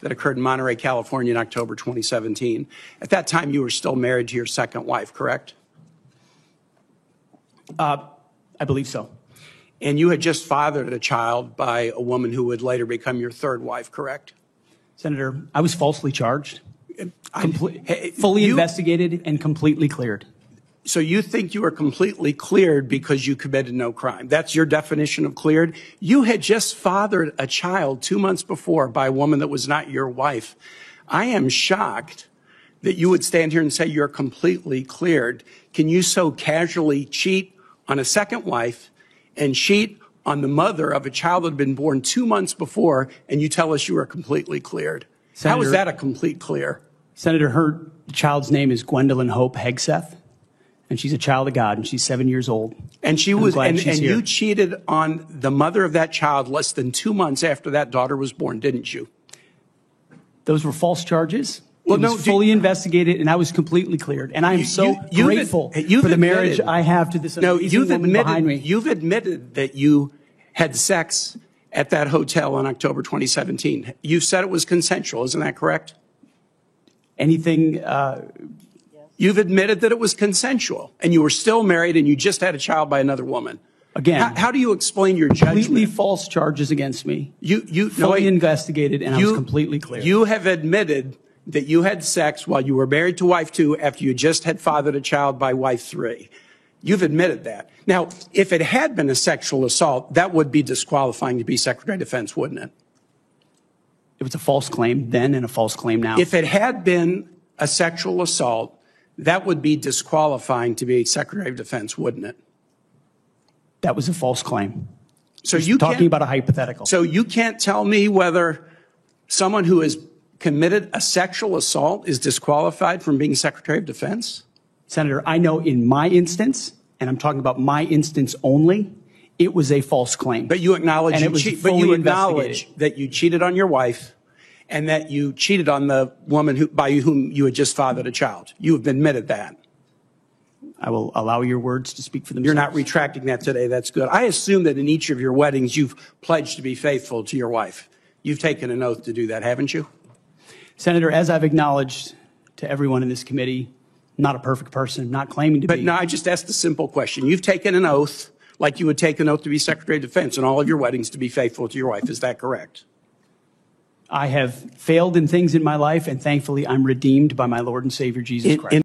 that occurred in Monterey, California in October 2017. At that time, you were still married to your second wife, correct? I believe so. And you had just fathered a child by a woman who would later become your third wife, correct? Senator, I was falsely charged, fully investigated, and completely cleared. So you think you were completely cleared because you committed no crime. That's your definition of cleared? You had just fathered a child 2 months before by a woman that was not your wife. I am shocked that you would stand here and say you're completely cleared. Can you so casually cheat on a second wife and cheat on the mother of a child that had been born 2 months before, and you tell us you are completely cleared? Senator, how is that a complete clear? Senator, her child's name is Gwendolyn Hope Hegseth, and she's a child of God, and she's 7 years old. And she was, and you cheated on the mother of that child less than 2 months after that daughter was born, didn't you? Those were false charges. Well, it was fully investigated, and I was completely cleared. And I am so grateful for the marriage I have to this amazing woman behind me. You've admitted that you had sex at that hotel in October 2017. You said it was consensual. Isn't that correct? Anything? You've admitted that it was consensual, and you were still married, and you just had a child by another woman. Again, how do you explain your judgment? Completely false charges against me. You fully investigated, and I was completely clear. You have admitted that you had sex while you were married to wife 2 after you just had fathered a child by wife 3. You've admitted that. Now, if it had been a sexual assault, that would be disqualifying to be Secretary of Defense, wouldn't it? It was a false claim then and a false claim now. If it had been a sexual assault, that would be disqualifying to be Secretary of Defense, wouldn't it? That was a false claim. So you talking about a hypothetical. So you can't tell me whether someone who has committed a sexual assault is disqualified from being Secretary of Defense? Senator, I know in my instance, and I'm talking about my instance only, it was a false claim. But you acknowledge that you cheated on your wife and that you cheated on the woman by whom you had just fathered a child. You have admitted that. I will allow your words to speak for themselves. You're not retracting that today. That's good. I assume that in each of your weddings, you've pledged to be faithful to your wife. You've taken an oath to do that, haven't you? Senator, as I've acknowledged to everyone in this committee, not a perfect person, not claiming to be. But no, I just asked a simple question. You've taken an oath like you would take an oath to be Secretary of Defense in all of your weddings to be faithful to your wife. Is that correct? I have failed in things in my life, and thankfully I'm redeemed by my Lord and Savior, Jesus Christ.